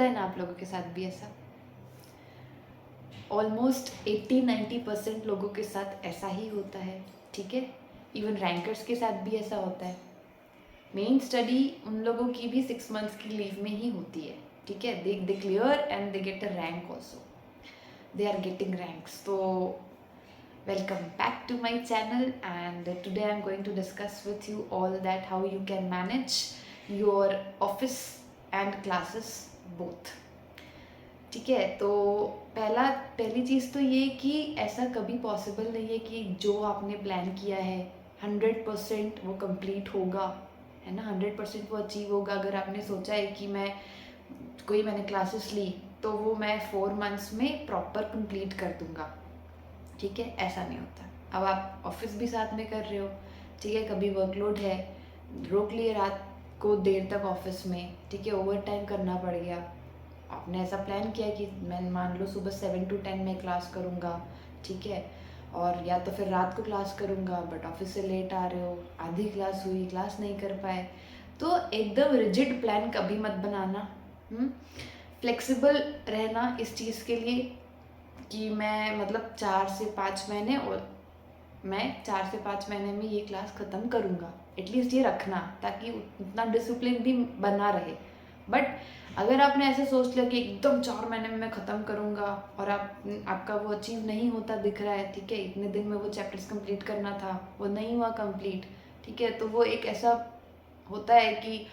होता है ना आप लोगों के साथ भी ऐसा? ऑलमोस्ट 80-90% लोगों के साथ ऐसा ही होता है, ठीक है। इवन रैंकर्स के साथ भी ऐसा होता है। मेन स्टडी उन लोगों की भी 6 मंथ्स की लीव में ही होती है, ठीक है। They clear and they get a rank also, they are getting ranks. तो welcome back to my channel, and today I'm going to discuss with you all that how you can manage your office and classes both, ठीक है। तो पहली चीज़ तो ये कि ऐसा कभी पॉसिबल नहीं है कि जो आपने प्लान किया है 100% वो कंप्लीट होगा, है ना। 100% वो अचीव होगा। अगर आपने सोचा है कि मैंने क्लासेस ली तो वो मैं 4 मंथ्स में प्रॉपर कंप्लीट कर दूंगा, ठीक है, ऐसा नहीं होता। अब आप ऑफिस भी साथ में कर रहे हो, ठीक है, कभी वर्कलोड है, रोक लिए रात को देर तक ऑफिस में, ठीक है, ओवर टाइम करना पड़ गया। आपने ऐसा प्लान किया कि मैं मान लो सुबह 7 to 10 में क्लास करूँगा, ठीक है, और या तो फिर रात को क्लास करूँगा, बट ऑफिस से लेट आ रहे हो, आधी क्लास हुई, क्लास नहीं कर पाए, तो एकदम रिजिड प्लान कभी मत बनाना। फ्लेक्सिबल रहना इस चीज़ के लिए कि मैं मतलब 4 से 5 महीने, और मैं 4 से 5 महीने में ये क्लास ख़त्म करूँगा, एटलीस्ट ये रखना, ताकि उतना डिसिप्लिन भी बना रहे। बट अगर आपने ऐसे सोच लिया कि एकदम 4 महीने में मैं ख़त्म करूँगा और आपका वो अचीव नहीं होता दिख रहा है, ठीक है, इतने दिन में वो चैप्टर्स कंप्लीट करना था, वो नहीं हुआ कंप्लीट, ठीक है, तो वो एक ऐसा होता है कि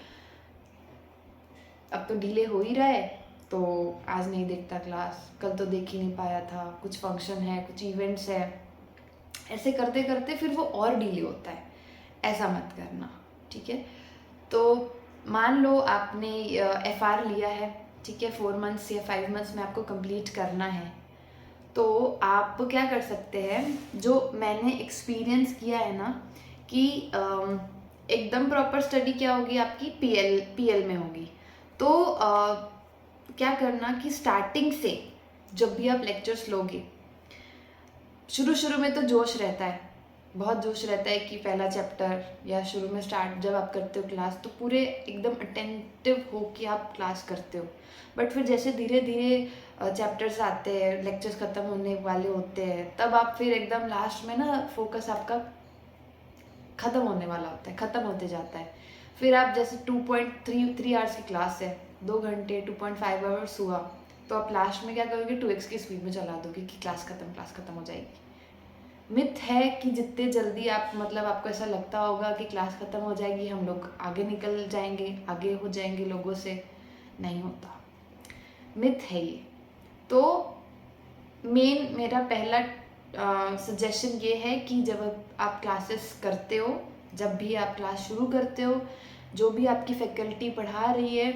अब तो डिले हो ही रहा है, तो आज नहीं देखता क्लास, कल तो देख ही नहीं पाया था, कुछ फंक्शन है, कुछ इवेंट्स है, ऐसे करते करते फिर वो और डिले होता है। ऐसा मत करना, ठीक है। तो मान लो आपने FR लिया है, ठीक है, 4 मंथ्स या 5 मंथ्स में आपको कंप्लीट करना है, तो आप क्या कर सकते हैं, जो मैंने एक्सपीरियंस किया है ना, कि एकदम प्रॉपर स्टडी क्या होगी आपकी, PL में होगी। तो क्या करना कि स्टार्टिंग से जब भी आप लेक्चर्स लोगे, शुरू में तो जोश रहता है, बहुत जोश रहता है कि पहला चैप्टर या शुरू में स्टार्ट जब आप करते हो क्लास, तो पूरे एकदम अटेंटिव हो कि आप क्लास करते हो। बट फिर जैसे धीरे धीरे चैप्टर्स आते हैं, लेक्चर्स ख़त्म होने वाले होते हैं, तब आप फिर एकदम लास्ट में ना फोकस आपका ख़त्म होने वाला होता है, ख़त्म होते जाता है। फिर आप जैसे 2.3 आवर्स की क्लास है, 2 घंटे 2.5 आवर्स हुआ, तो आप लास्ट में क्या करोगे, 2x की स्पीड में चला दोगे कि क्लास ख़त्म हो जाएगी। मिथ है कि जितने जल्दी आप मतलब आपको ऐसा लगता होगा कि क्लास ख़त्म हो जाएगी, हम लोग आगे निकल जाएंगे, आगे हो जाएंगे लोगों से, नहीं होता, मिथ है ये। तो मेन मेरा पहला सजेशन ये है कि जब आप क्लासेस करते हो, जब भी आप क्लास शुरू करते हो, जो भी आपकी फैकल्टी पढ़ा रही है,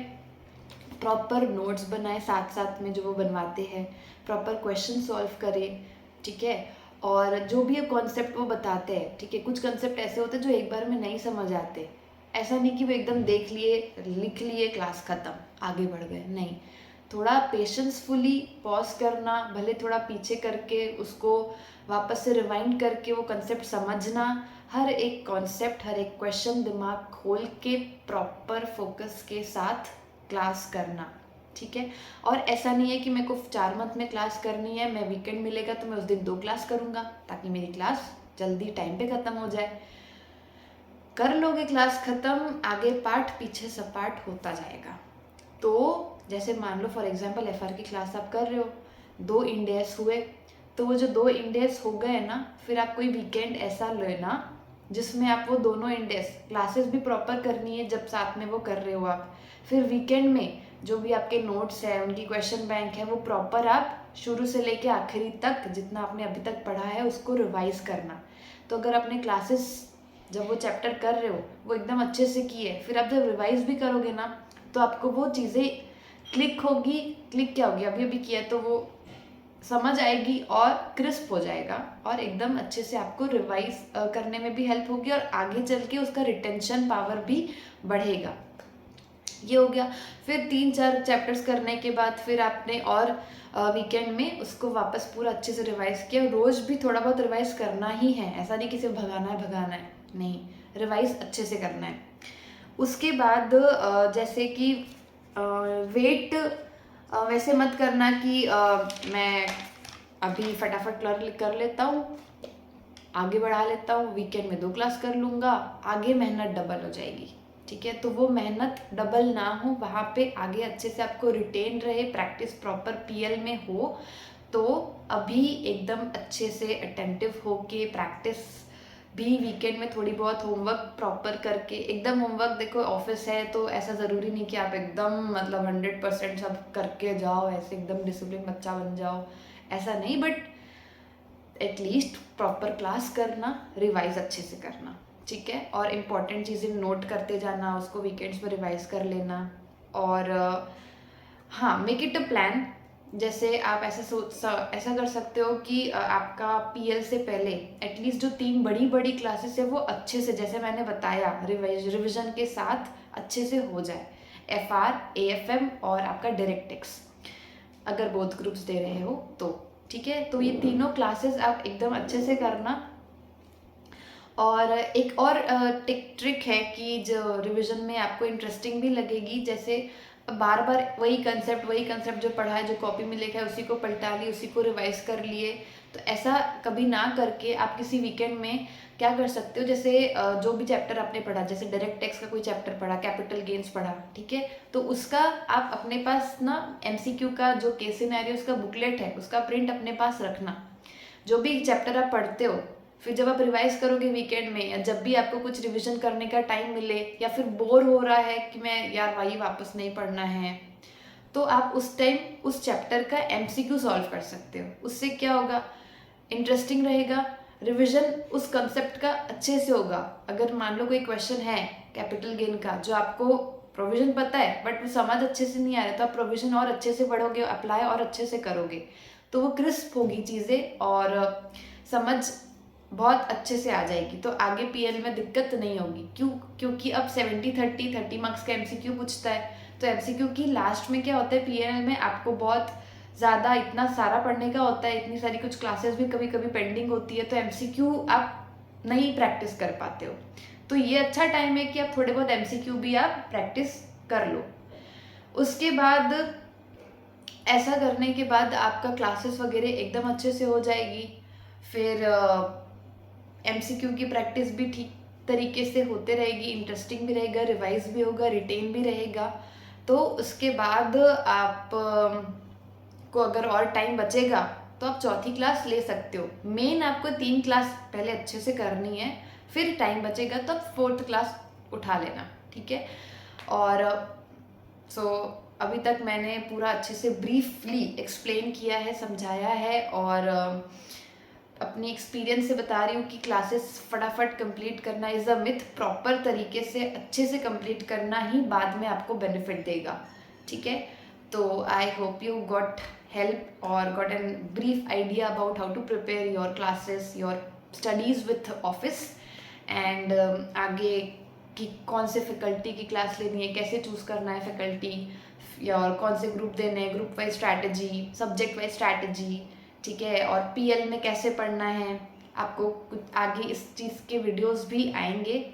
प्रॉपर नोट्स बनाए साथ साथ में जो वो बनवाते हैं, प्रॉपर क्वेश्चन सॉल्व करें, ठीक है। और जो भी कॉन्सेप्ट वो बताते हैं, ठीक है, कुछ कॉन्सेप्ट ऐसे होते हैं जो एक बार में नहीं समझ आते, ऐसा नहीं कि वो एकदम देख लिए लिख लिए क्लास ख़त्म आगे बढ़ गए, नहीं, थोड़ा पेशेंसफुली पॉज करना, भले थोड़ा पीछे करके उसको वापस से रिवाइंड करके वो कॉन्सेप्ट समझना, हर एक कॉन्सेप्ट, हर एक क्वेश्चन दिमाग खोल के प्रॉपर फोकस के साथ क्लास करना, ठीक है। और ऐसा नहीं है कि मेरे को 4 मंथ में क्लास करनी है, मैं वीकेंड मिलेगा तो मैं उस दिन 2 क्लास करूँगा ताकि मेरी क्लास जल्दी टाइम पे ख़त्म हो जाए। कर लोगे क्लास ख़त्म, आगे पार्ट पीछे सपाट होता जाएगा। तो जैसे मान लो फॉर एग्जांपल FR की क्लास आप कर रहे हो, 2 इंडेस हुए, तो वो जो 2 इंडेस हो गए ना, फिर आप कोई वीकेंड ऐसा लेना जिसमें आप वो दोनों इंडेस क्लासेस भी प्रॉपर करनी है, जब साथ में वो कर रहे हो आप, फिर वीकेंड में जो भी आपके नोट्स है, उनकी क्वेश्चन बैंक है, वो प्रॉपर आप शुरू से लेके आखिरी तक जितना आपने अभी तक पढ़ा है उसको रिवाइज करना। तो अगर आपने क्लासेस जब वो चैप्टर कर रहे हो वो एकदम अच्छे से किए, फिर आप जब रिवाइज भी करोगे ना, तो आपको वो चीज़ें क्लिक होगी, क्लिक क्या होगी, अभी अभी किया तो वो समझ आएगी और क्रिस्प हो जाएगा, और एकदम अच्छे से आपको रिवाइज करने में भी हेल्प होगी, और आगे चल के उसका रिटेंशन पावर भी बढ़ेगा। ये हो गया। फिर 3-4 चैप्टर्स करने के बाद फिर आपने और वीकेंड में उसको वापस पूरा अच्छे से रिवाइज किया। रोज़ भी थोड़ा बहुत रिवाइज करना ही है, ऐसा नहीं कि सिर्फ भगाना है, नहीं, रिवाइज अच्छे से करना है। उसके बाद जैसे कि वेट वैसे मत करना कि मैं अभी फटाफट कर लेता हूँ, आगे बढ़ा लेता हूँ, वीकेंड में 2 क्लास कर लूँगा, आगे मेहनत डबल हो जाएगी। ठीक है, तो वो मेहनत डबल ना हो, वहाँ पे आगे अच्छे से आपको रिटेन रहे, प्रैक्टिस प्रॉपर पीएल में हो, तो अभी एकदम अच्छे से अटेंटिव होके प्रैक्टिस भी वीकेंड में थोड़ी बहुत होमवर्क प्रॉपर करके, एकदम होमवर्क देखो ऑफिस है तो ऐसा ज़रूरी नहीं कि आप एकदम मतलब 100% सब करके जाओ, ऐसे एकदम डिसिप्लिन बच्चा बन जाओ, ऐसा नहीं, बट एटलीस्ट प्रॉपर क्लास करना, रिवाइज अच्छे से करना। ठीक है, और इम्पॉर्टेंट चीज़ें नोट करते जाना, उसको वीकेंड्स में रिवाइज कर लेना। और हाँ, मेक इट अ प्लान। जैसे आप ऐसा कर सकते हो कि आपका पीएल से पहले एटलीस्ट जो 3 बड़ी बड़ी क्लासेस है वो अच्छे से, जैसे मैंने बताया, रिविजन के साथ अच्छे से हो जाए। एफआर, एएफएम और आपका डायरेक्टिक्स, अगर बोथ ग्रुप्स दे रहे हो तो। ठीक है, तो ये तीनों क्लासेस आप एकदम अच्छे से करना। और एक और ट्रिक है कि जो रिवीजन में आपको इंटरेस्टिंग भी लगेगी, जैसे बार बार वही कंसेप्ट जो पढ़ा है, जो कॉपी में लिखा है, उसी को पलटा लिए, उसी को रिवाइज कर लिए, तो ऐसा कभी ना करके आप किसी वीकेंड में क्या कर सकते हो, जैसे जो भी चैप्टर आपने पढ़ा, जैसे डायरेक्ट टैक्स का कोई चैप्टर पढ़ा, कैपिटल गेन्स पढ़ा, ठीक है, तो उसका आप अपने पास ना एमसीक्यू का जो केस सिनेरियो उसका बुकलेट है, उसका प्रिंट अपने पास रखना। जो भी चैप्टर आप पढ़ते हो, फिर जब आप रिवाइज करोगे वीकेंड में, या जब भी आपको कुछ रिवीजन करने का टाइम मिले, या फिर बोर हो रहा है कि मैं यार वही वापस नहीं पढ़ना है, तो आप उस टाइम उस चैप्टर का एमसीक्यू सॉल्व कर सकते हो। उससे क्या होगा, इंटरेस्टिंग रहेगा, रिवीजन उस कंसेप्ट का अच्छे से होगा। अगर मान लो कोई क्वेश्चन है कैपिटल गेन का जो आपको प्रोविजन पता है बट वो समझ अच्छे से नहीं आ रहा, तो आप प्रोविजन और अच्छे से पढ़ोगे, अप्लाई और अच्छे से करोगे, तो वो क्रिस्प होगी चीज़ें और समझ बहुत अच्छे से आ जाएगी, तो आगे पीएल में दिक्कत नहीं होगी। क्योंकि अब 70-30 मार्क्स का एमसीक्यू पूछता है, तो एमसीक्यू की लास्ट में क्या होता है, पीएल में आपको बहुत ज़्यादा इतना सारा पढ़ने का होता है, इतनी सारी कुछ क्लासेस भी कभी कभी पेंडिंग होती है, तो एमसीक्यू आप नहीं प्रैक्टिस कर पाते हो। तो ये अच्छा टाइम है कि आप थोड़े बहुत एमसीक्यू भी आप प्रैक्टिस कर लो। उसके बाद ऐसा करने के बाद आपका क्लासेस वगैरह एकदम अच्छे से हो जाएगी। फिर एमसीक्यू की प्रैक्टिस भी ठीक तरीके से होते रहेगी, इंटरेस्टिंग भी रहेगा, रिवाइज भी होगा, रिटेन भी रहेगा। तो उसके बाद आप को अगर और टाइम बचेगा तो आप चौथी क्लास ले सकते हो। मेन आपको 3 क्लास पहले अच्छे से करनी है, फिर टाइम बचेगा तो आप 4th क्लास उठा लेना। ठीक है, और सो अभी तक मैंने पूरा अच्छे से ब्रीफली एक्सप्लेन किया है, समझाया है, और अपनी एक्सपीरियंस से बता रही हूँ कि क्लासेस फटाफट कंप्लीट करना इज़ अ मिथ। प्रॉपर तरीके से अच्छे से कंप्लीट करना ही बाद में आपको बेनिफिट देगा। ठीक है, तो I hope you got help और got an brief idea about how to prepare your classes, your studies with office, and आगे कि कौन से फैकल्टी की क्लास लेनी है, कैसे चूज़ करना है फैकल्टी, या और कौन से ग्रुप देने हैं, group wise strategy, subject wise strategy. ठीक है, और पीएल में कैसे पढ़ना है आपको, कुछ आगे इस चीज़ के वीडियोस भी आएंगे।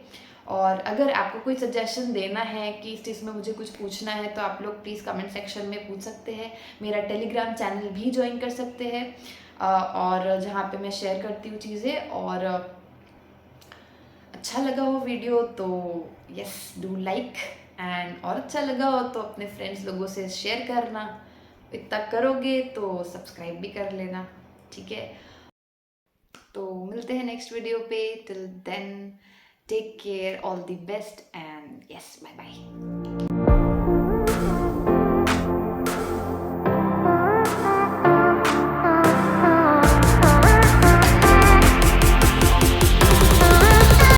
और अगर आपको कोई सजेशन देना है कि इस चीज़ में मुझे कुछ पूछना है, तो आप लोग प्लीज़ कमेंट सेक्शन में पूछ सकते हैं। मेरा टेलीग्राम चैनल भी ज्वाइन कर सकते हैं, और जहाँ पे मैं शेयर करती हूँ चीज़ें। और अच्छा लगा हो वीडियो तो यस डू लाइक, एंड और अच्छा लगा हो तो अपने फ्रेंड्स लोगों से शेयर करना। इतना करोगे तो सब्सक्राइब भी कर लेना। ठीक है, तो मिलते हैं नेक्स्ट वीडियो पे। Till then take care, all the best, and yes bye bye.